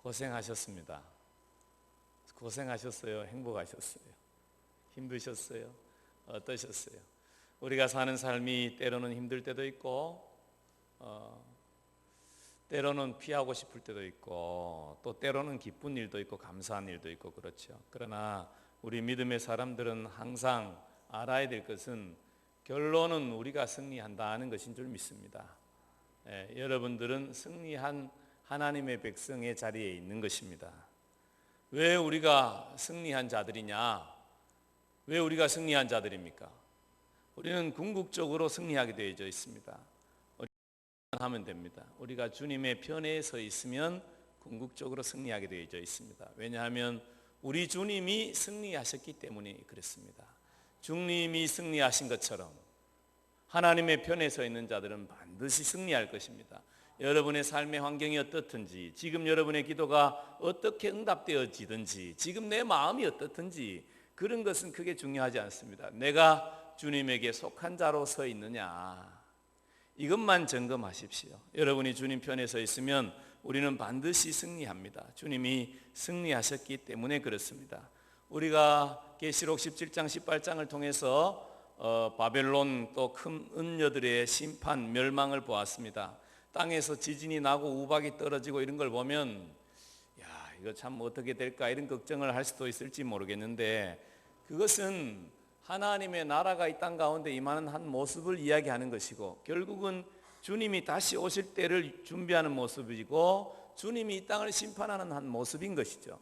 고생하셨습니다. 고생하셨어요? 행복하셨어요? 힘드셨어요? 어떠셨어요? 우리가 사는 삶이 때로는 힘들 때도 있고 때로는 피하고 싶을 때도 있고 또 때로는 기쁜 일도 있고 감사한 일도 있고 그렇죠. 그러나 우리 믿음의 사람들은 항상 알아야 될 것은 결론은 우리가 승리한다는 것인 줄 믿습니다. 여러분들은 승리한 하나님의 백성의 자리에 있는 것입니다. 왜 우리가 승리한 자들이냐? 왜 우리가 승리한 자들입니까? 우리는 궁극적으로 승리하게 되어져 있습니다. 하면 됩니다. 우리가 주님의 편에 서 있으면 궁극적으로 승리하게 되어져 있습니다. 왜냐하면 우리 주님이 승리하셨기 때문에 그렇습니다. 주님이 승리하신 것처럼 하나님의 편에 서 있는 자들은 반드시 승리할 것입니다. 여러분의 삶의 환경이 어떻든지, 지금 여러분의 기도가 어떻게 응답되어지든지, 지금 내 마음이 어떻든지 그런 것은 크게 중요하지 않습니다. 내가 주님에게 속한 자로 서 있느냐, 이것만 점검하십시오. 여러분이 주님 편에 서 있으면 우리는 반드시 승리합니다. 주님이 승리하셨기 때문에 그렇습니다. 우리가 계시록 17장 18장을 통해서 바벨론 또 큰 은녀들의 심판 멸망을 보았습니다. 땅에서 지진이 나고 우박이 떨어지고 이런 걸 보면 이거 참 어떻게 될까 이런 걱정을 할 수도 있을지 모르겠는데, 그것은 하나님의 나라가 이 땅 가운데 임하는 한 모습을 이야기하는 것이고, 결국은 주님이 다시 오실 때를 준비하는 모습이고 주님이 이 땅을 심판하는 한 모습인 것이죠.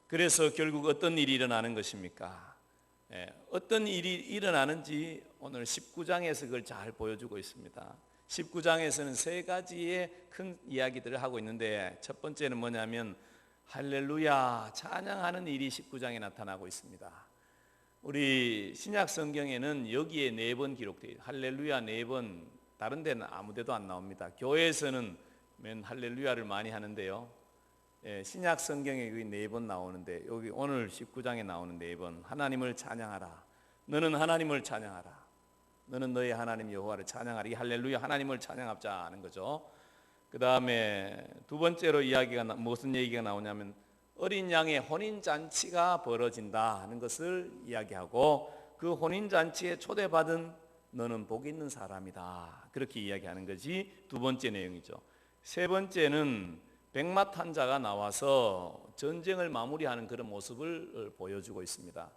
그래서 결국 어떤 일이 일어나는 것입니까? 어떤 일이 일어나는지 오늘 19장에서 그걸 잘 보여주고 있습니다. 19장에서는 세 가지의 큰 이야기들을 하고 있는데, 첫 번째는 뭐냐면 할렐루야 찬양하는 일이 19장에 나타나고 있습니다. 우리 신약 성경에는 여기에 4번 기록되어 있어요. 할렐루야 4번, 다른 데는 아무 데도 안 나옵니다. 교회에서는 맨 할렐루야를 많이 하는데요, 신약 성경에 4번 나오는데 여기 오늘 19장에 나오는 4번, 하나님을 찬양하라, 너는 하나님을 찬양하라, 너는 너의 하나님 여호와를 찬양하라. 이 할렐루야 하나님을 찬양하자 하는 거죠. 그 다음에 두 번째로 무슨 얘기가 나오냐면 어린 양의 혼인잔치가 벌어진다 하는 것을 이야기하고, 그 혼인잔치에 초대받은 너는 복 있는 사람이다, 그렇게 이야기하는 것이 두 번째 내용이죠. 세 번째는 백마탄 자가 나와서 전쟁을 마무리하는 그런 모습을 보여주고 있습니다.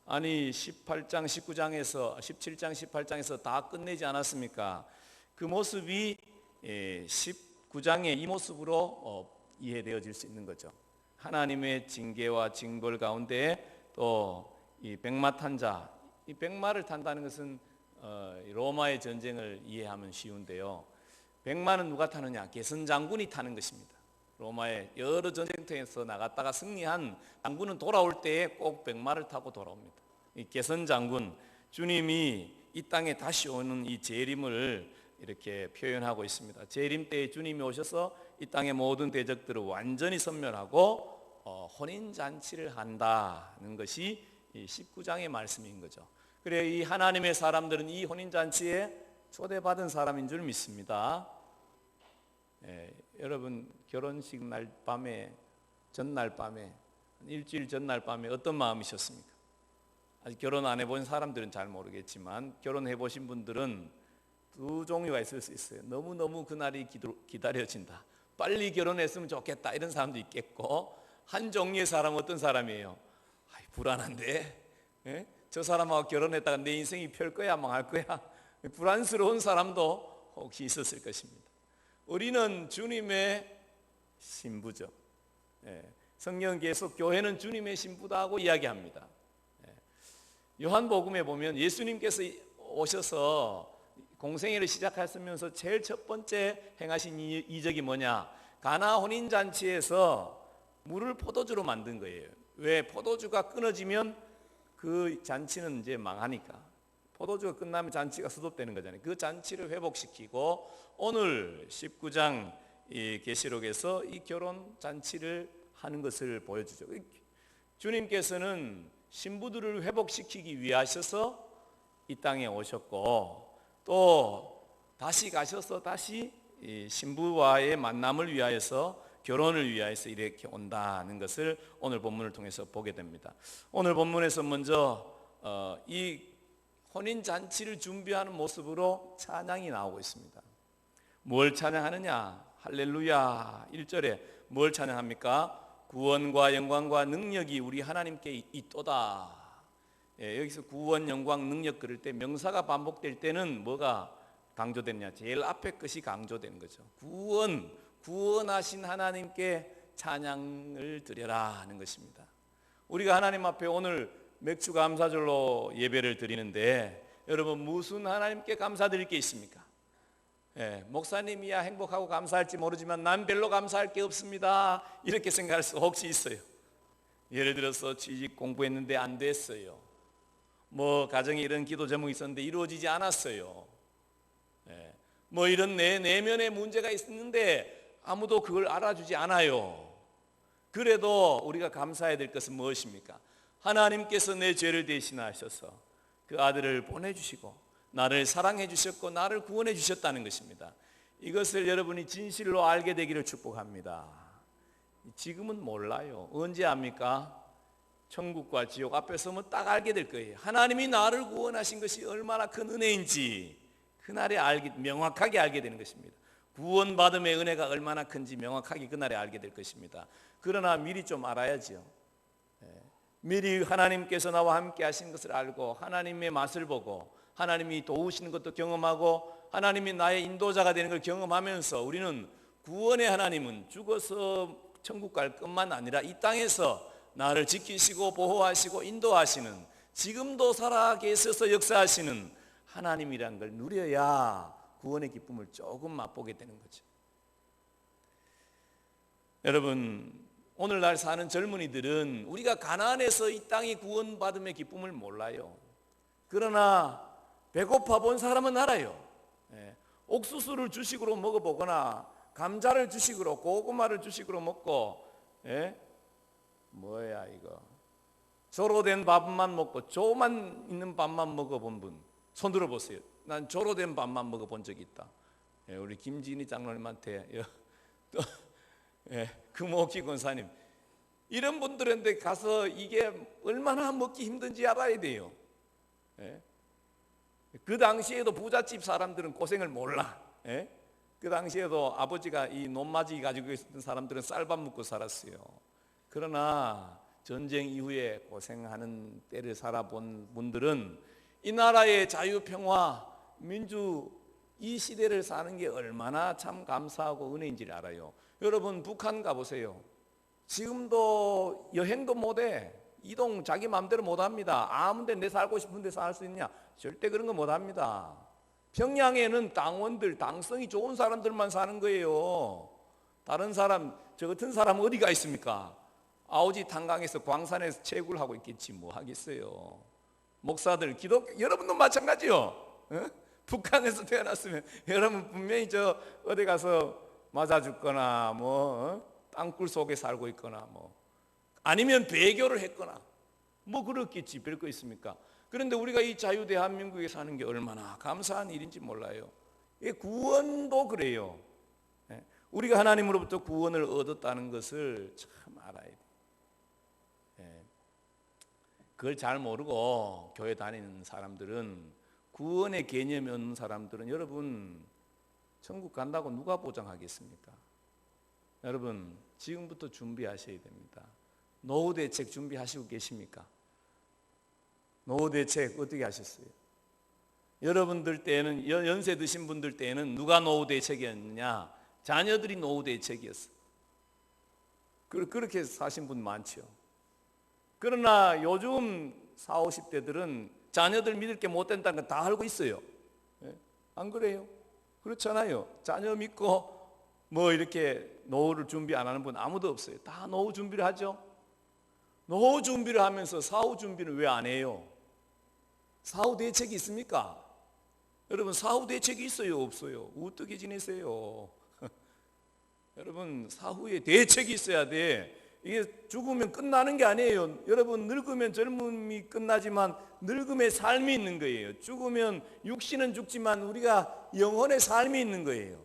아니 18장 19장에서 17장 18장에서 다 끝내지 않았습니까? 그 모습이 19장의 이 모습으로 이해되어질 수 있는 거죠. 하나님의 징계와 징벌 가운데 또 이 백마탄 자, 이 백마를 탄다는 것은 로마의 전쟁을 이해하면 쉬운데요, 백마는 누가 타느냐? 개선 장군이 타는 것입니다. 로마의 여러 전쟁터에서 나갔다가 승리한 장군은 돌아올 때에 꼭 백마를 타고 돌아옵니다. 이 개선 장군, 주님이 이 땅에 다시 오는 이 재림을 이렇게 표현하고 있습니다. 재림 때에 주님이 오셔서 이 땅의 모든 대적들을 완전히 섬멸하고 혼인잔치를 한다는 것이 이 19장의 말씀인 거죠. 그래, 이 하나님의 사람들은 이 혼인잔치에 초대받은 사람인 줄 믿습니다. 여러분 결혼식 날 밤에, 전날 밤에, 일주일 전날 밤에 어떤 마음이셨습니까? 아직 결혼 안 해본 사람들은 잘 모르겠지만 결혼해 보신 분들은 두 종류가 있을 수 있어요. 너무너무 그날이 기다려진다, 빨리 결혼했으면 좋겠다, 이런 사람도 있겠고, 한 종류의 사람은 어떤 사람이에요? 불안한데, 저 사람하고 결혼했다가 내 인생이 펼 거야 망할 거야, 불안스러운 사람도 혹시 있었을 것입니다. 우리는 주님의 신부죠. 성경 계속 교회는 주님의 신부다 하고 이야기합니다. 요한복음에 보면 예수님께서 오셔서 공생애를 시작하시면서 제일 첫 번째 행하신 이적이 뭐냐? 가나 혼인잔치에서 물을 포도주로 만든 거예요. 왜? 포도주가 끊어지면 그 잔치는 이제 망하니까, 포도주가 끝나면 잔치가 수도되는 거잖아요. 그 잔치를 회복시키고 오늘 19장 이 계시록에서 이 결혼 잔치를 하는 것을 보여주죠. 주님께서는 신부들을 회복시키기 위하셔서 이 땅에 오셨고, 또 다시 가셔서 다시 이 신부와의 만남을 위하여서, 결혼을 위하여서 이렇게 온다는 것을 오늘 본문을 통해서 보게 됩니다. 오늘 본문에서 먼저 이 혼인잔치를 준비하는 모습으로 찬양이 나오고 있습니다. 뭘 찬양하느냐? 할렐루야. 1절에 뭘 찬양합니까? 구원과 영광과 능력이 우리 하나님께 있도다. 여기서 구원, 영광, 능력 그럴 때 명사가 반복될 때는 뭐가 강조되느냐? 제일 앞에 것이 강조되는 거죠. 구원하신 하나님께 찬양을 드려라 하는 것입니다. 우리가 하나님 앞에 오늘 맥주 감사절로 예배를 드리는데 여러분 무슨 하나님께 감사드릴 게 있습니까? 목사님이야 행복하고 감사할지 모르지만 난 별로 감사할 게 없습니다. 이렇게 생각할 수 혹시 있어요? 예를 들어서 취직 공부했는데 안 됐어요. 뭐 가정에 이런 기도 제목이 있었는데 이루어지지 않았어요. 뭐 이런 내면의 문제가 있었는데 아무도 그걸 알아주지 않아요. 그래도 우리가 감사해야 될 것은 무엇입니까? 하나님께서 내 죄를 대신하셔서 그 아들을 보내주시고 나를 사랑해 주셨고 나를 구원해 주셨다는 것입니다. 이것을 여러분이 진실로 알게 되기를 축복합니다. 지금은 몰라요. 언제 압니까? 천국과 지옥 앞에 서면 딱 알게 될 거예요. 하나님이 나를 구원하신 것이 얼마나 큰 은혜인지 그날에 명확하게 알게 되는 것입니다. 구원받음의 은혜가 얼마나 큰지 명확하게 그날에 알게 될 것입니다. 그러나 미리 좀 알아야죠. 미리 하나님께서 나와 함께 하신 것을 알고 하나님의 맛을 보고 하나님이 도우시는 것도 경험하고 하나님이 나의 인도자가 되는 걸 경험하면서 우리는 구원의 하나님은 죽어서 천국 갈 것만 아니라 이 땅에서 나를 지키시고 보호하시고 인도하시는, 지금도 살아계셔서 역사하시는 하나님이란 걸 누려야 구원의 기쁨을 조금 맛보게 되는 거죠. 여러분, 오늘날 사는 젊은이들은 우리가 가나안에서 이 땅이 구원받음의 기쁨을 몰라요. 그러나 배고파 본 사람은 알아요. 옥수수를 주식으로 먹어보거나 감자를 주식으로, 고구마를 주식으로 먹고 뭐야 이거 조로된 밥만 먹고 조만 있는 밥만 먹어본 분 손 들어보세요. 난 조로된 밥만 먹어본 적이 있다. 우리 김진희 장로님한테 또 금옥희 권사님 이런 분들한테 가서 이게 얼마나 먹기 힘든지 알아야 돼요. 그 당시에도 부잣집 사람들은 고생을 몰라. 그 당시에도 아버지가 이 논마지 가지고 있었던 사람들은 쌀밥 먹고 살았어요. 그러나 전쟁 이후에 고생하는 때를 살아본 분들은 이 나라의 자유, 평화, 민주 이 시대를 사는 게 얼마나 참 감사하고 은혜인지를 알아요. 여러분 북한 가보세요. 지금도 여행도 못해. 이동 자기 마음대로 못합니다. 아무 데 내 살고 싶은 데서 살 수 있냐? 절대 그런 거 못합니다. 평양에는 당원들, 당성이 좋은 사람들만 사는 거예요. 다른 사람, 저 같은 사람 어디가 있습니까? 아오지 탄강에서 광산에서 채굴 하고 있겠지 뭐 하겠어요. 목사들, 여러분도 마찬가지요. 북한에서 태어났으면 여러분 분명히 저 어디 가서 맞아 죽거나 땅굴 속에 살고 있거나 아니면 배교를 했거나 그렇겠지. 별거 있습니까? 그런데 우리가 이 자유 대한민국에 사는 게 얼마나 감사한 일인지 몰라요. 구원도 그래요. 우리가 하나님으로부터 구원을 얻었다는 것을 참 알아야 돼요. 그걸 잘 모르고 교회 다니는 사람들은, 구원의 개념이 없는 사람들은 여러분 천국 간다고 누가 보장하겠습니까? 여러분 지금부터 준비하셔야 됩니다. 노후 대책 준비하시고 계십니까? 노후 대책 어떻게 하셨어요? 여러분들 때는, 연세 드신 분들 때는 누가 노후 대책이었느냐? 자녀들이 노후 대책이었어요. 그렇게 사신 분 많죠. 그러나 요즘 40, 50대들은 자녀들 믿을 게 못 된다는 건 다 알고 있어요. 안 그래요? 그렇잖아요. 자녀 믿고 이렇게 노후를 준비 안 하는 분 아무도 없어요. 다 노후 준비를 하죠. 노후 준비를 하면서 사후 준비는 왜 안 해요? 사후 대책이 있습니까? 여러분 사후 대책이 있어요? 없어요? 어떻게 지내세요? 여러분 사후에 대책이 있어야 돼. 이게 죽으면 끝나는 게 아니에요. 여러분 늙으면 젊음이 끝나지만 늙음의 삶이 있는 거예요. 죽으면 육신은 죽지만 우리가 영혼의 삶이 있는 거예요.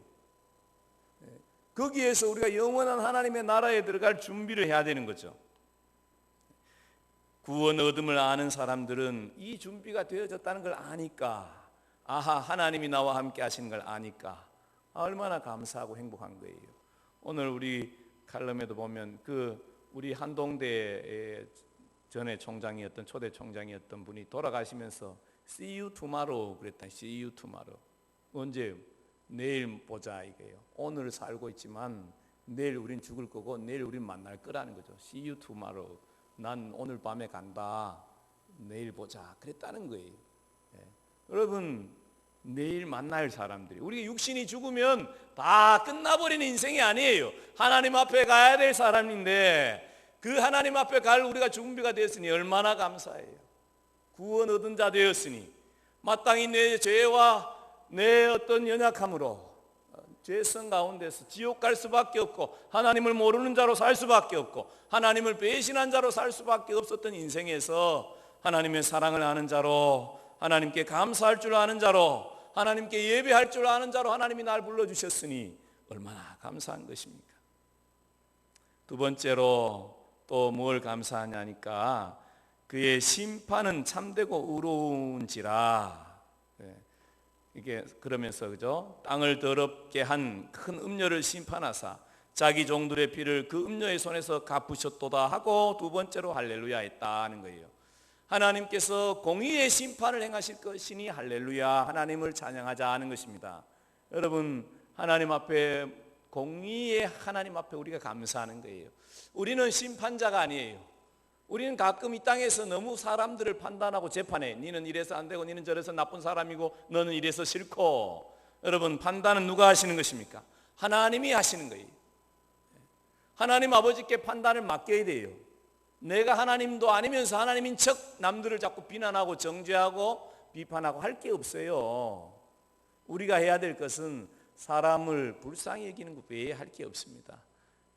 거기에서 우리가 영원한 하나님의 나라에 들어갈 준비를 해야 되는 거죠. 구원 얻음을 아는 사람들은 이 준비가 되어졌다는 걸 아니까, 아하, 하나님이 나와 함께 하시는 걸 아니까 얼마나 감사하고 행복한 거예요. 오늘 우리 칼럼에도 보면 우리 한동대 전에 총장이었던, 초대 총장이었던 분이 돌아가시면서 See you tomorrow 그랬다. See you tomorrow. 언제? 내일 보자 이거예요. 오늘 살고 있지만 내일 우린 죽을 거고 내일 우린 만날 거라는 거죠. See you tomorrow. 난 오늘 밤에 간다. 내일 보자. 그랬다는 거예요. 여러분, 내일 만날 사람들이, 우리 육신이 죽으면 다 끝나버리는 인생이 아니에요. 하나님 앞에 가야 될 사람인데 그 하나님 앞에 갈 우리가 준비가 되었으니 얼마나 감사해요. 구원 얻은 자 되었으니 마땅히 내 죄와 내 어떤 연약함으로 죄성 가운데서 지옥 갈 수밖에 없고 하나님을 모르는 자로 살 수밖에 없고 하나님을 배신한 자로 살 수밖에 없었던 인생에서 하나님의 사랑을 아는 자로, 하나님께 감사할 줄 아는 자로, 하나님께 예배할 줄 아는 자로 하나님이 날 불러주셨으니 얼마나 감사한 것입니까? 두 번째로 또 뭘 감사하냐니까 그의 심판은 참되고 의로운지라. 이게 그러면서 그죠? 땅을 더럽게 한 큰 음녀를 심판하사 자기 종들의 피를 그 음녀의 손에서 갚으셨도다 하고 두 번째로 할렐루야 했다는 거예요. 하나님께서 공의의 심판을 행하실 것이니 할렐루야, 하나님을 찬양하자 하는 것입니다. 여러분, 하나님 앞에, 공의의 하나님 앞에 우리가 감사하는 거예요. 우리는 심판자가 아니에요. 우리는 가끔 이 땅에서 너무 사람들을 판단하고 재판해. 니는 이래서 안 되고 니는 저래서 나쁜 사람이고 너는 이래서 싫고. 여러분, 판단은 누가 하시는 것입니까? 하나님이 하시는 거예요. 하나님 아버지께 판단을 맡겨야 돼요. 내가 하나님도 아니면서 하나님인 척 남들을 자꾸 비난하고 정죄하고 비판하고 할 게 없어요. 우리가 해야 될 것은 사람을 불쌍히 여기는 것 외에 할 게 없습니다.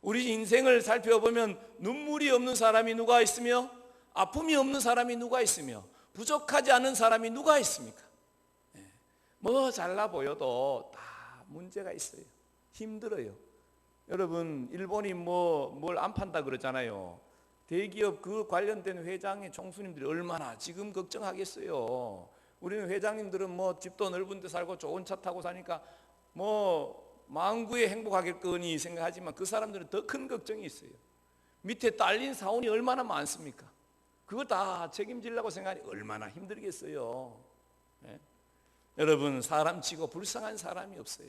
우리 인생을 살펴보면 눈물이 없는 사람이 누가 있으며 아픔이 없는 사람이 누가 있으며 부족하지 않은 사람이 누가 있습니까? 뭐 잘나 보여도 다 문제가 있어요. 힘들어요. 여러분, 일본이 뭘 안 판다 그러잖아요. 대기업 그 관련된 회장의 총수님들이 얼마나 지금 걱정하겠어요. 우리는 회장님들은 뭐 집도 넓은 데 살고 좋은 차 타고 사니까 뭐 망구에 행복하겠거니 생각하지만 그 사람들은 더 큰 걱정이 있어요. 밑에 딸린 사원이 얼마나 많습니까? 그거 다 책임지려고 생각하니 얼마나 힘들겠어요. 네? 여러분, 사람치고 불쌍한 사람이 없어요.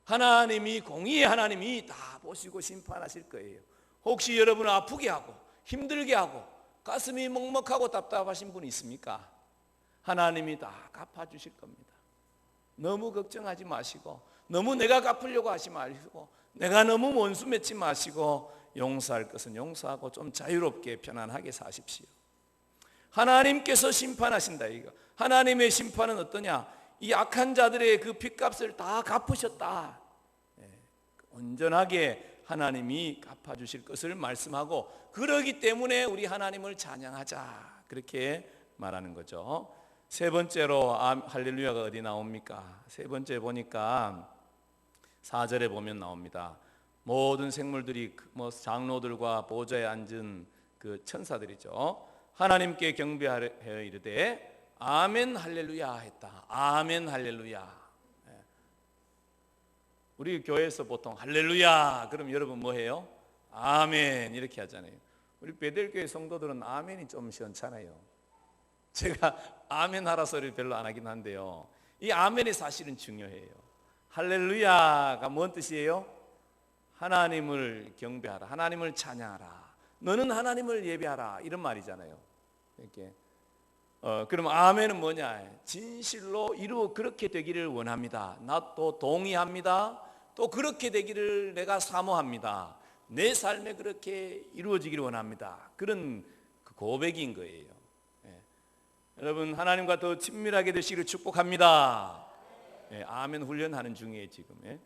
하나님이, 공의의 하나님이 다 보시고 심판하실 거예요. 혹시 여러분을 아프게 하고 힘들게 하고 가슴이 먹먹하고 답답하신 분이 있습니까? 하나님이 다 갚아주실 겁니다. 너무 걱정하지 마시고, 너무 내가 갚으려고 하지 마시고, 내가 너무 원수 맺지 마시고, 용서할 것은 용서하고 좀 자유롭게 편안하게 사십시오. 하나님께서 심판하신다 이거. 하나님의 심판은 어떠냐? 이 악한 자들의 그 핏값을 다 갚으셨다. 온전하게 하나님이 갚아주실 것을 말씀하고, 그러기 때문에 우리 하나님을 찬양하자, 그렇게 말하는 거죠. 세 번째로 할렐루야가 어디 나옵니까? 세 번째 보니까 4절에 보면 나옵니다. 모든 생물들이, 뭐 장로들과 보좌에 앉은 그 천사들이죠, 하나님께 경배하여 이르되 아멘 할렐루야 했다. 아멘 할렐루야. 우리 교회에서 보통 할렐루야 그럼 여러분 뭐 해요? 아멘 이렇게 하잖아요. 우리 베델교회 성도들은 아멘이 좀 시원찮아요. 제가 아멘 하라 소리를 별로 안 하긴 한데요, 이 아멘이 사실은 중요해요. 할렐루야가 뭔 뜻이에요? 하나님을 경배하라, 하나님을 찬양하라, 너는 하나님을 예배하라, 이런 말이잖아요. 이렇게 그럼 아멘은 뭐냐? 진실로 그렇게 되기를 원합니다. 나 또 동의합니다. 또 그렇게 되기를 내가 사모합니다. 내 삶에 그렇게 이루어지기를 원합니다. 그런 고백인 거예요. 여러분, 하나님과 더 친밀하게 되시기를 축복합니다. 아멘 훈련하는 중이에요 지금.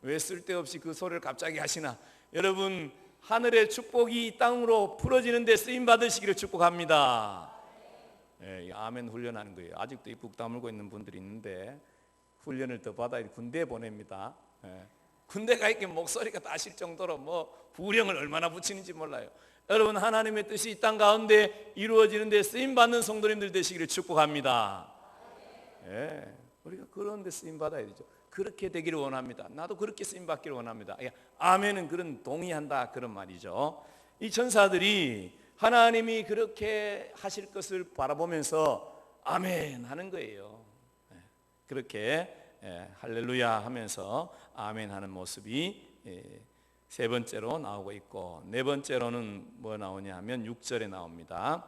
왜 쓸데없이 그 소리를 갑자기 하시나? 여러분, 하늘의 축복이 이 땅으로 풀어지는 데 쓰임 받으시기를 축복합니다. 아멘 훈련하는 거예요. 아직도 입국 다물고 있는 분들이 있는데 훈련을 더 받아야 군대에 보냅니다. 군대 가 있게 목소리가 따실 정도로 뭐 부령을 얼마나 붙이는지 몰라요. 여러분, 하나님의 뜻이 이 땅 가운데 이루어지는 데 쓰임 받는 성도님들 되시기를 축복합니다. 예, 우리가 그런 데 쓰임 받아야 되죠. 그렇게 되기를 원합니다. 나도 그렇게 쓰임 받기를 원합니다. 아멘은 그런 동의한다 그런 말이죠. 이 천사들이 하나님이 그렇게 하실 것을 바라보면서 아멘 하는 거예요. 그렇게 할렐루야 하면서 아멘 하는 모습이 세 번째로 나오고 있고, 네 번째로는 뭐 나오냐 하면 6절에 나옵니다.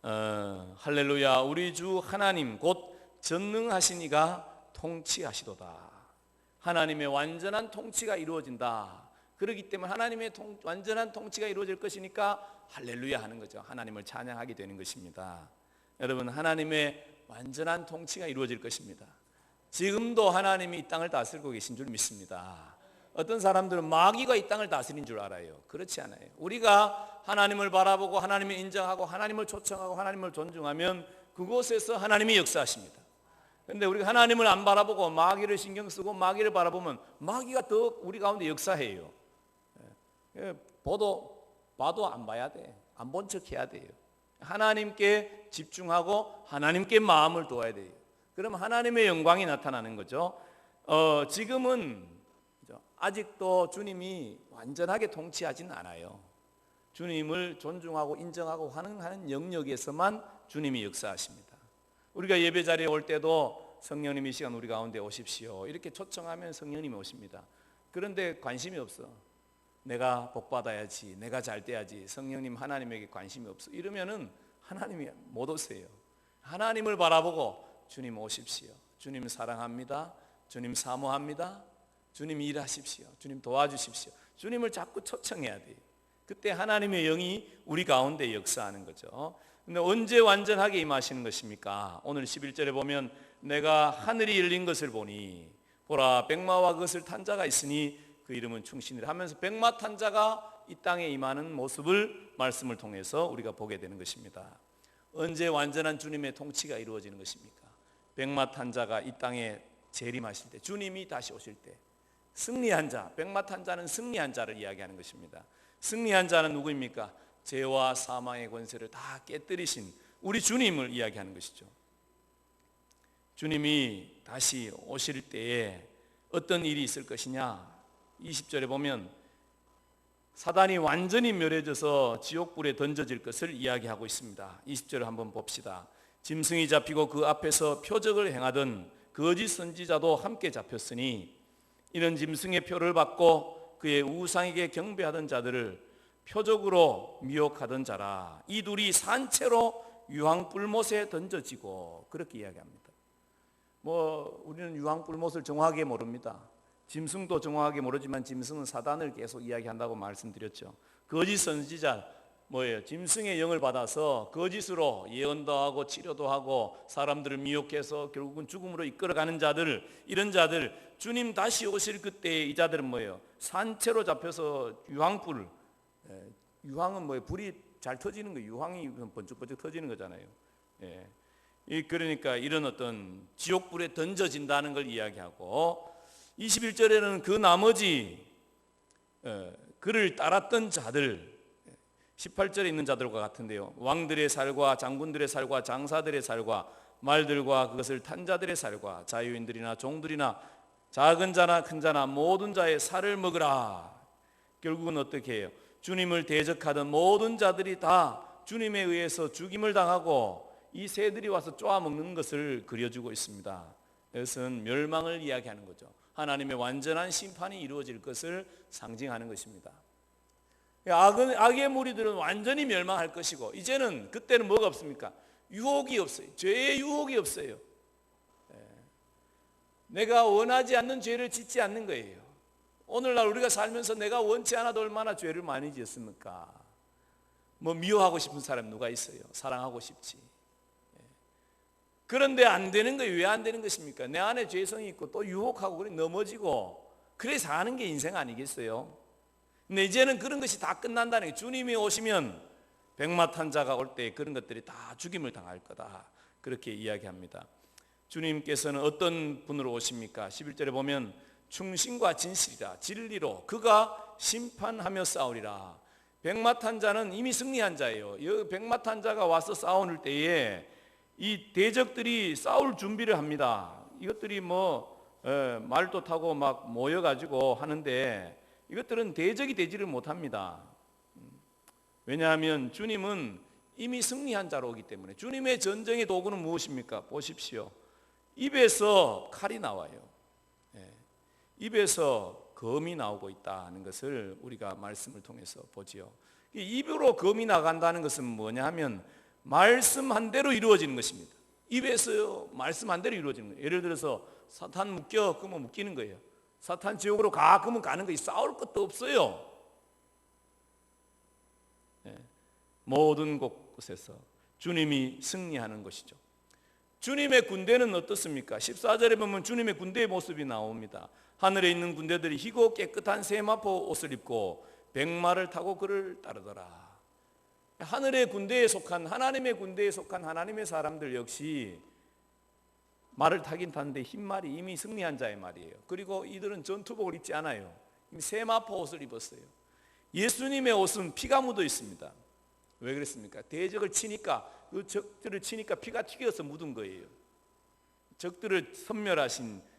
할렐루야, 우리 주 하나님 곧 전능하신 이가 통치하시도다. 하나님의 완전한 통치가 이루어진다. 그렇기 때문에 하나님의 완전한 통치가 이루어질 것이니까 할렐루야 하는 거죠. 하나님을 찬양하게 되는 것입니다. 여러분, 하나님의 완전한 통치가 이루어질 것입니다. 지금도 하나님이 이 땅을 다스리고 계신 줄 믿습니다. 어떤 사람들은 마귀가 이 땅을 다스린 줄 알아요. 그렇지 않아요. 우리가 하나님을 바라보고 하나님을 인정하고 하나님을 초청하고 하나님을 존중하면 그곳에서 하나님이 역사하십니다. 그런데 우리가 하나님을 안 바라보고 마귀를 신경 쓰고 마귀를 바라보면 마귀가 더 우리 가운데 역사해요. 봐도 안 봐야 돼. 안 본 척 해야 돼요. 하나님께 집중하고 하나님께 마음을 두어야 돼요. 그럼 하나님의 영광이 나타나는 거죠. 지금은 아직도 주님이 완전하게 통치하지는 않아요. 주님을 존중하고 인정하고 환영하는 영역에서만 주님이 역사하십니다. 우리가 예배 자리에 올 때도 성령님 이 시간 우리 가운데 오십시오 이렇게 초청하면 성령님이 오십니다. 그런데 관심이 없어. 내가 복 받아야지, 내가 잘 돼야지, 성령님 하나님에게 관심이 없어 이러면은 하나님이 못 오세요. 하나님을 바라보고 주님 오십시오, 주님 사랑합니다, 주님 사모합니다, 주님 일하십시오, 주님 도와주십시오, 주님을 자꾸 초청해야 돼요. 그때 하나님의 영이 우리 가운데 역사하는 거죠. 근데 언제 완전하게 임하시는 것입니까? 오늘 11절에 보면 내가 하늘이 열린 것을 보니 보라 백마와 그것을 탄 자가 있으니 그 이름은 충신이라 하면서 백마 탄 자가 이 땅에 임하는 모습을 말씀을 통해서 우리가 보게 되는 것입니다. 언제 완전한 주님의 통치가 이루어지는 것입니까? 백마 탄 자가 이 땅에 재림하실 때, 주님이 다시 오실 때 승리한 자, 백마 탄 자는 승리한 자를 이야기하는 것입니다. 승리한 자는 누구입니까? 죄와 사망의 권세를 다 깨뜨리신 우리 주님을 이야기하는 것이죠. 주님이 다시 오실 때에 어떤 일이 있을 것이냐? 20절에 보면 사단이 완전히 멸해져서 지옥불에 던져질 것을 이야기하고 있습니다. 20절을 한번 봅시다. 짐승이 잡히고 그 앞에서 표적을 행하던 거짓 선지자도 함께 잡혔으니 이는 짐승의 표를 받고 그의 우상에게 경배하던 자들을 표적으로 미혹하던 자라. 이 둘이 산채로 유황불못에 던져지고, 그렇게 이야기합니다. 우리는 유황불못을 정확하게 모릅니다. 짐승도 정확하게 모르지만 짐승은 사단을 계속 이야기한다고 말씀드렸죠. 거짓 선지자 뭐예요? 짐승의 영을 받아서 거짓으로 예언도 하고 치료도 하고 사람들을 미혹해서 결국은 죽음으로 이끌어가는 자들, 이런 자들, 주님 다시 오실 그때 이 자들은 뭐예요? 산채로 잡혀서 유황불, 유황은 뭐예요? 불이 잘 터지는 거예요. 유황이 번쩍번쩍 터지는 거잖아요. 그러니까 이런 어떤 지옥불에 던져진다는 걸 이야기하고, 21절에는 그 나머지 그를 따랐던 자들, 18절에 있는 자들과 같은데요, 왕들의 살과 장군들의 살과 장사들의 살과 말들과 그것을 탄 자들의 살과 자유인들이나 종들이나 작은 자나 큰 자나 모든 자의 살을 먹으라. 결국은 어떻게 해요? 주님을 대적하던 모든 자들이 다 주님에 의해서 죽임을 당하고 이 새들이 와서 쪼아먹는 것을 그려주고 있습니다. 이것은 멸망을 이야기하는 거죠. 하나님의 완전한 심판이 이루어질 것을 상징하는 것입니다. 악의 무리들은 완전히 멸망할 것이고, 이제는 그때는 뭐가 없습니까? 유혹이 없어요. 죄의 유혹이 없어요. 내가 원하지 않는 죄를 짓지 않는 거예요. 오늘날 우리가 살면서 내가 원치 않아도 얼마나 죄를 많이 지었습니까? 미워하고 싶은 사람 누가 있어요? 사랑하고 싶지. 그런데 안 되는 거예요. 왜 안 되는 것입니까? 내 안에 죄성이 있고 또 유혹하고 그래 넘어지고 그래 사는 게 인생 아니겠어요? 근데 이제는 그런 것이 다 끝난다는 거예요. 주님이 오시면 백마 탄 자가 올 때 그런 것들이 다 죽임을 당할 거다, 그렇게 이야기합니다. 주님께서는 어떤 분으로 오십니까? 11절에 보면 충신과 진실이라 진리로 그가 심판하며 싸우리라. 백마탄 자는 이미 승리한 자예요. 이 백마탄 자가 와서 싸울 때에 이 대적들이 싸울 준비를 합니다. 이것들이 말도 타고 막 모여가지고 하는데 이것들은 대적이 되지를 못합니다. 왜냐하면 주님은 이미 승리한 자로 오기 때문에. 주님의 전쟁의 도구는 무엇입니까? 보십시오. 입에서 칼이 나와요. 입에서 검이 나오고 있다는 것을 우리가 말씀을 통해서 보지요. 입으로 검이 나간다는 것은 뭐냐 하면 말씀한 대로 이루어지는 것입니다. 입에서 말씀한 대로 이루어지는 거예요. 예를 들어서 사탄 묶여 그러면 묶이는 거예요. 사탄 지옥으로 가 그러면 가는 거예요. 싸울 것도 없어요. 모든 곳에서 주님이 승리하는 것이죠. 주님의 군대는 어떻습니까? 14절에 보면 주님의 군대의 모습이 나옵니다. 하늘에 있는 군대들이 희고 깨끗한 세마포 옷을 입고 백마를 타고 그를 따르더라. 하늘의 군대에 속한, 하나님의 군대에 속한 하나님의 사람들 역시 말을 타긴 타는데 흰말이 이미 승리한 자의 말이에요. 그리고 이들은 전투복을 입지 않아요. 이미 세마포 옷을 입었어요. 예수님의 옷은 피가 묻어 있습니다. 왜 그랬습니까? 대적을 치니까, 그 적들을 치니까 피가 튀겨서 묻은 거예요. 적들을 섬멸하신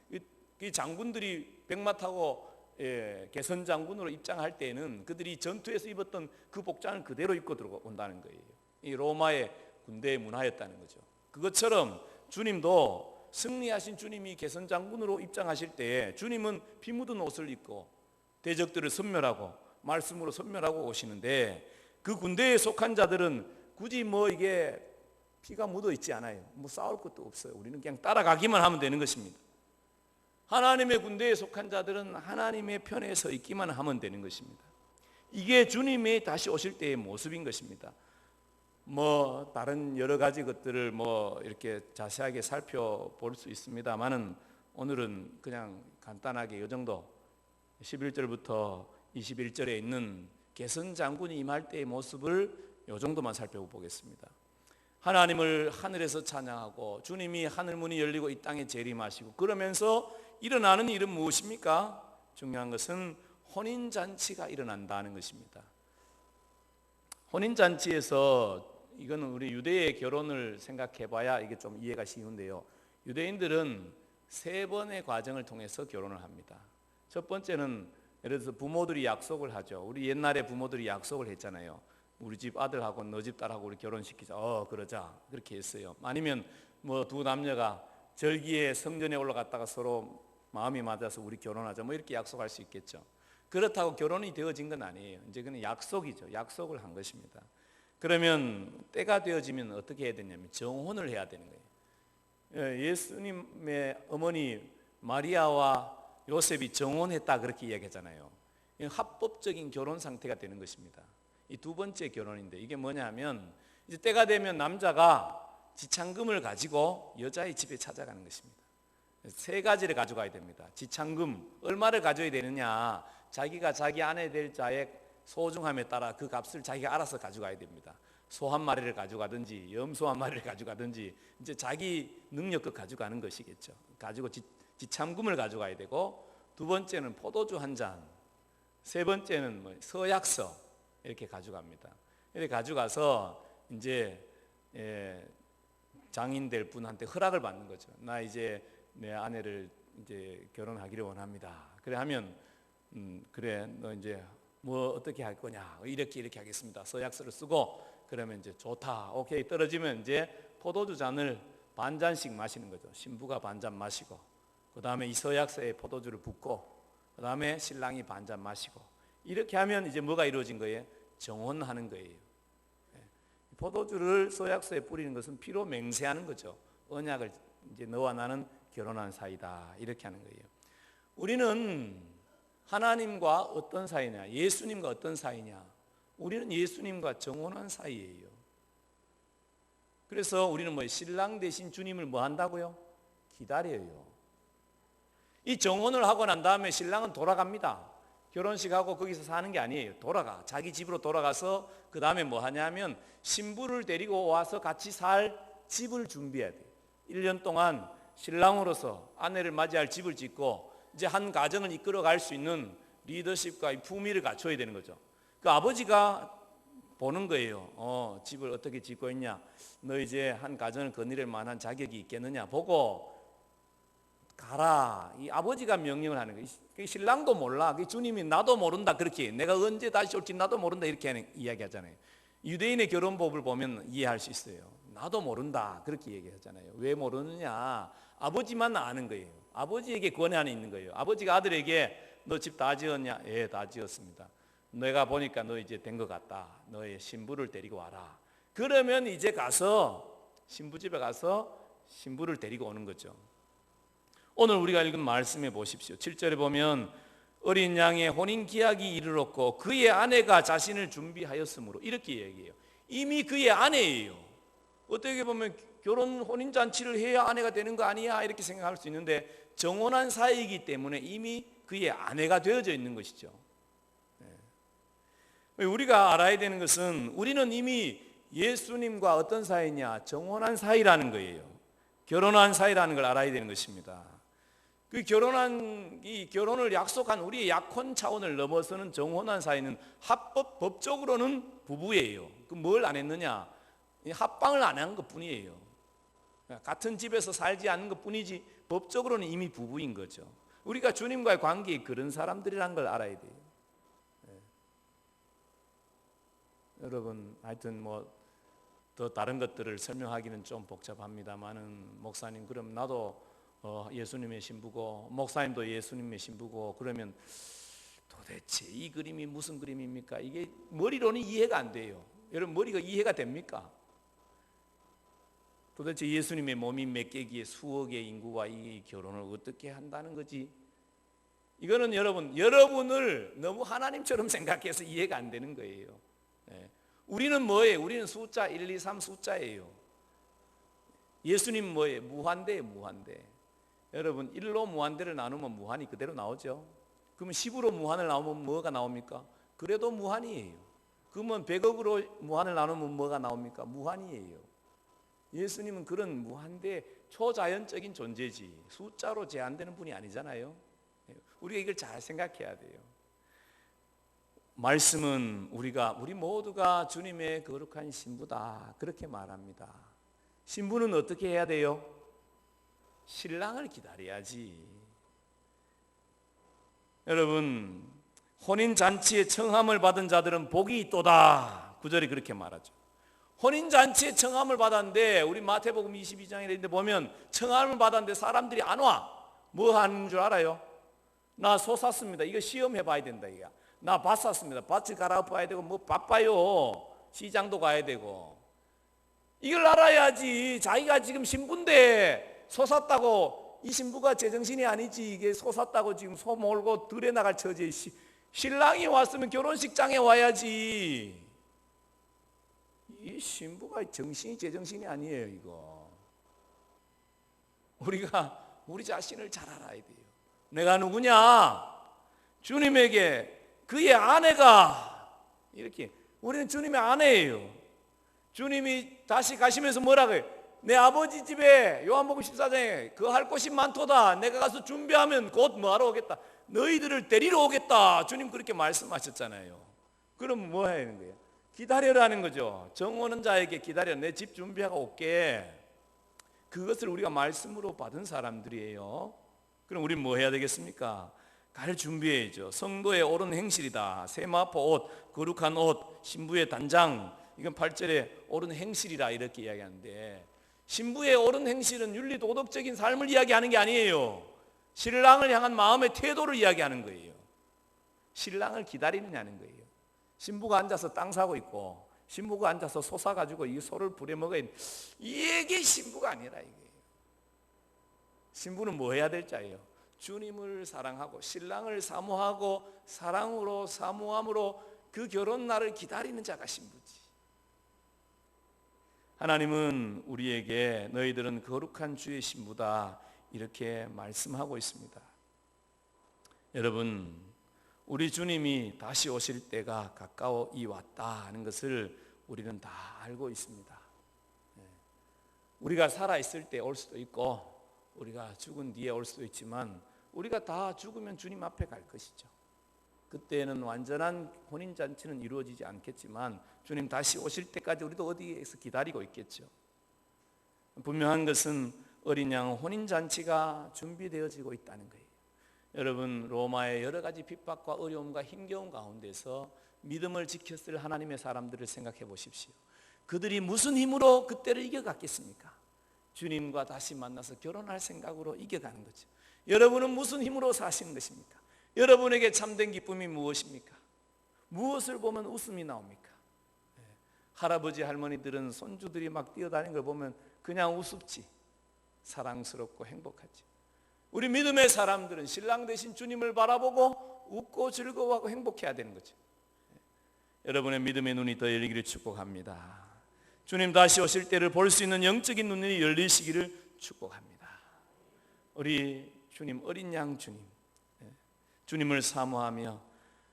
이 장군들이 백마 타고 개선 장군으로 입장할 때는 그들이 전투에서 입었던 그 복장을 그대로 입고 들어온다는 거예요. 이 로마의 군대의 문화였다는 거죠. 그것처럼 주님도 승리하신 주님이 개선 장군으로 입장하실 때 주님은 피 묻은 옷을 입고 대적들을 섬멸하고 말씀으로 섬멸하고 오시는데, 그 군대에 속한 자들은 굳이 이게 피가 묻어 있지 않아요. 싸울 것도 없어요. 우리는 그냥 따라가기만 하면 되는 것입니다. 하나님의 군대에 속한 자들은 하나님의 편에 서 있기만 하면 되는 것입니다. 이게 주님이 다시 오실 때의 모습인 것입니다. 다른 여러 가지 것들을 이렇게 자세하게 살펴볼 수 있습니다만은 오늘은 그냥 간단하게 이 정도 11절부터 21절에 있는 개선 장군이 임할 때의 모습을 이 정도만 살펴보겠습니다. 하나님을 하늘에서 찬양하고 주님이 하늘 문이 열리고 이 땅에 재림하시고 그러면서 일어나는 일은 무엇입니까? 중요한 것은 혼인잔치가 일어난다는 것입니다. 혼인잔치에서, 이거는 우리 유대의 결혼을 생각해 봐야 이게 좀 이해가 쉬운데요. 유대인들은 3번의 과정을 통해서 결혼을 합니다. 첫 번째는 예를 들어서 부모들이 약속을 하죠. 우리 옛날에 부모들이 약속을 했잖아요. 우리 집 아들하고 너 집 딸하고 우리 결혼시키자. 그러자. 그렇게 했어요. 아니면 두 남녀가 절기에 성전에 올라갔다가 서로 마음이 맞아서 우리 결혼하자. 이렇게 약속할 수 있겠죠. 그렇다고 결혼이 되어진 건 아니에요. 이제 그는 약속이죠. 약속을 한 것입니다. 그러면 때가 되어지면 어떻게 해야 되냐면 정혼을 해야 되는 거예요. 예수님의 어머니 마리아와 요셉이 정혼했다 그렇게 이야기하잖아요. 합법적인 결혼 상태가 되는 것입니다. 이 두 번째 결혼인데 이게 뭐냐면 이제 때가 되면 남자가 지창금을 가지고 여자의 집에 찾아가는 것입니다. 3가지를 가져가야 됩니다. 지창금, 얼마를 가져야 되느냐, 자기가 자기 아내 될 자의 소중함에 따라 그 값을 자기가 알아서 가져가야 됩니다. 소 한 마리를 가져가든지 염소 한 마리를 가져가든지 이제 자기 능력껏 가져가는 것이겠죠. 가지고 지참금을 가져가야 되고, 두 번째는 포도주 한 잔, 세 번째는 서약서 이렇게 가져갑니다. 이렇게 가져가서 이제 장인 될 분한테 허락을 받는 거죠. 나 이제 내 아내를 이제 결혼하기를 원합니다. 그래 하면 그래 너 이제 어떻게 할 거냐, 이렇게 하겠습니다. 서약서를 쓰고 그러면 이제 좋다, 오케이 떨어지면 이제 포도주 잔을 반 잔씩 마시는 거죠. 신부가 반 잔 마시고 그 다음에 이 서약서에 포도주를 붓고 그 다음에 신랑이 반 잔 마시고 이렇게 하면 이제 뭐가 이루어진 거예요? 정혼하는 거예요. 포도주를 서약서에 뿌리는 것은 피로 맹세하는 거죠. 언약을 이제 너와 나는 결혼한 사이다 이렇게 하는 거예요. 우리는 하나님과 어떤 사이냐, 예수님과 어떤 사이냐, 우리는 예수님과 정혼한 사이예요. 그래서 우리는 신랑 대신 주님을 한다고요? 기다려요. 이 정혼을 하고 난 다음에 신랑은 돌아갑니다. 결혼식하고 거기서 사는 게 아니에요. 자기 집으로 돌아가서 그 다음에 뭐 하냐면 신부를 데리고 와서 같이 살 집을 준비해야 돼요. 1년 동안 신랑으로서 아내를 맞이할 집을 짓고 이제 한 가정을 이끌어갈 수 있는 리더십과 이 품위를 갖춰야 되는 거죠. 그 아버지가 보는 거예요. 집을 어떻게 짓고 있냐, 너 이제 한 가정을 거느릴 만한 자격이 있겠느냐 보고 가라. 이 아버지가 명령을 하는 거예요. 신랑도 몰라. 주님이 나도 모른다, 그렇게 내가 언제 다시 올지 나도 모른다, 이렇게 이야기하잖아요. 유대인의 결혼법을 보면 이해할 수 있어요. 나도 모른다, 그렇게 얘기하잖아요. 왜 모르느냐, 아버지만 아는 거예요. 아버지에게 권한이 있는 거예요. 아버지가 아들에게 너 집 다 지었냐? 예, 다 지었습니다. 내가 보니까 너 이제 된 것 같다. 너의 신부를 데리고 와라. 그러면 이제 가서 신부 집에 가서 신부를 데리고 오는 거죠. 오늘 우리가 읽은 말씀해 보십시오. 7절에 보면 어린 양의 혼인 기약이 이르렀고 그의 아내가 자신을 준비하였으므로, 이렇게 얘기해요. 이미 그의 아내예요. 어떻게 보면 결혼 혼인 잔치를 해야 아내가 되는 거 아니야, 이렇게 생각할 수 있는데 정혼한 사이이기 때문에 이미 그의 아내가 되어져 있는 것이죠. 우리가 알아야 되는 것은 우리는 이미 예수님과 어떤 사이냐, 정혼한 사이라는 거예요. 결혼한 사이라는 걸 알아야 되는 것입니다. 그 결혼을 약속한 우리의 약혼 차원을 넘어서는 정혼한 사이는 법적으로는 부부예요. 그 뭘 안 했느냐, 합방을 안 한 것뿐이에요. 같은 집에서 살지 않는 것뿐이지 법적으로는 이미 부부인 거죠. 우리가 주님과의 관계에 그런 사람들이란 걸 알아야 돼요. 여러분, 하여튼 더 다른 것들을 설명하기는 좀 복잡합니다만은, 목사님 그럼 나도 예수님의 신부고 목사님도 예수님의 신부고 그러면 도대체 이 그림이 무슨 그림입니까? 이게 머리로는 이해가 안 돼요. 여러분, 머리가 이해가 됩니까? 도대체 예수님의 몸이 몇 개기에 수억의 인구와 이 결혼을 어떻게 한다는 거지? 이거는 여러분을 너무 하나님처럼 생각해서 이해가 안 되는 거예요. 우리는 뭐예요? 우리는 숫자 1, 2, 3 숫자예요. 예수님 뭐예요? 무한대예요, 무한대. 여러분, 1로 무한대를 나누면 무한이 그대로 나오죠. 그러면 10으로 무한을 나누면 뭐가 나옵니까? 그래도 무한이에요. 그러면 100억으로 무한을 나누면 뭐가 나옵니까? 무한이에요. 예수님은 그런 무한대 초자연적인 존재지 숫자로 제한되는 분이 아니잖아요. 우리가 이걸 잘 생각해야 돼요. 말씀은 우리 모두가 주님의 거룩한 신부다, 그렇게 말합니다. 신부는 어떻게 해야 돼요? 신랑을 기다려야지. 여러분, 혼인잔치에 청함을 받은 자들은 복이 있도다, 9절이 그렇게 말하죠. 혼인잔치에 청함을 받았는데, 우리 마태복음 22장에 보면 청함을 받았는데 사람들이 안 와. 뭐 하는 줄 알아요? 나 소 샀습니다. 이거 시험해 봐야 된다. 이거. 나 밭 샀습니다. 밭을 갈아엎어야 되고 뭐 바빠요. 시장도 가야 되고. 이걸 알아야지. 자기가 지금 신부인데 소 샀다고, 이 신부가 제정신이 아니지. 이게 소 샀다고 지금 소 몰고 들에 나갈 처지. 신랑이 왔으면 결혼식장에 와야지. 이 신부가 정신이 제정신이 아니에요, 이거. 우리가 우리 자신을 잘 알아야 돼요. 내가 누구냐? 주님에게 그의 아내가, 이렇게 우리는 주님의 아내예요. 주님이 다시 가시면서 뭐라고 해요? 내 아버지 집에, 요한복음 14장에 그 할 곳이 많도다. 내가 가서 준비하면 곧 뭐하러 오겠다? 너희들을 데리러 오겠다. 주님 그렇게 말씀하셨잖아요. 그럼 뭐 해야 하는 거예요? 기다려라는 거죠. 정 오는 자에게 기다려. 내 집 준비하고 올게. 그것을 우리가 말씀으로 받은 사람들이에요. 그럼 우리는 뭐 해야 되겠습니까? 갈 준비해야죠. 성도의 옳은 행실이다. 세마포 옷, 거룩한 옷, 신부의 단장. 이건 8절에 옳은 행실이라 이렇게 이야기하는데, 신부의 옳은 행실은 윤리 도덕적인 삶을 이야기하는 게 아니에요. 신랑을 향한 마음의 태도를 이야기하는 거예요. 신랑을 기다리느냐는 거예요. 신부가 앉아서 땅 사고 있고 신부가 앉아서 소 사가지고 이 소를 부려먹어야, 이게 신부가 아니라 이게. 신부는 뭐 해야 될 자예요? 주님을 사랑하고 신랑을 사모하고 사랑으로 사모함으로 그 결혼 날을 기다리는 자가 신부지. 하나님은 우리에게 너희들은 거룩한 주의 신부다, 이렇게 말씀하고 있습니다. 여러분, 우리 주님이 다시 오실 때가 가까워 왔다 하는 것을 우리는 다 알고 있습니다. 우리가 살아있을 때 올 수도 있고 우리가 죽은 뒤에 올 수도 있지만 우리가 다 죽으면 주님 앞에 갈 것이죠. 그때는 완전한 혼인잔치는 이루어지지 않겠지만 주님 다시 오실 때까지 우리도 어디에서 기다리고 있겠죠. 분명한 것은 어린 양 혼인잔치가 준비되어지고 있다는 거예요. 여러분, 로마의 여러 가지 핍박과 어려움과 힘겨운 가운데서 믿음을 지켰을 하나님의 사람들을 생각해 보십시오. 그들이 무슨 힘으로 그때를 이겨갔겠습니까? 주님과 다시 만나서 결혼할 생각으로 이겨가는 거죠. 여러분은 무슨 힘으로 사시는 것입니까? 여러분에게 참된 기쁨이 무엇입니까? 무엇을 보면 웃음이 나옵니까? 할아버지 할머니들은 손주들이 막 뛰어다니는 걸 보면 그냥 우습지, 사랑스럽고 행복하지. 우리 믿음의 사람들은 신랑 되신 주님을 바라보고 웃고 즐거워하고 행복해야 되는 거죠. 여러분의 믿음의 눈이 더 열리기를 축복합니다. 주님 다시 오실 때를 볼 수 있는 영적인 눈이 열리시기를 축복합니다. 우리 주님, 어린 양 주님, 주님을 사모하며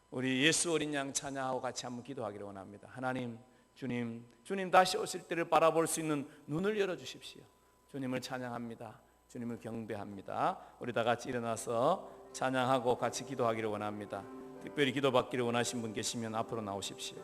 우리 예수 어린 양 찬양하고 같이 한번 기도하기를 원합니다. 하나님, 주님 다시 오실 때를 바라볼 수 있는 눈을 열어주십시오. 주님을 찬양합니다. 주님을 경배합니다. 우리 다 같이 일어나서 찬양하고 같이 기도하기를 원합니다. 특별히 기도받기를 원하신 분 계시면 앞으로 나오십시오.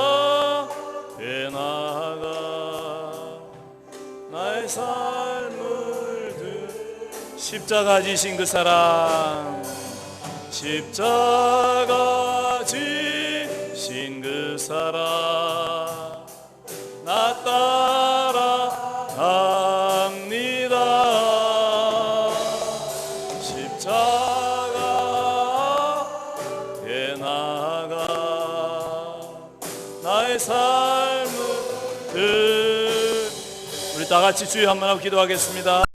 십자가에 나가 나의 삶을 십자가 지신 그 사랑, 십자가 지신 그 사랑 나 따라갑니다. 십자가에 나가 나의 삶을 우리 다 같이 주여 한번 하고 기도하겠습니다.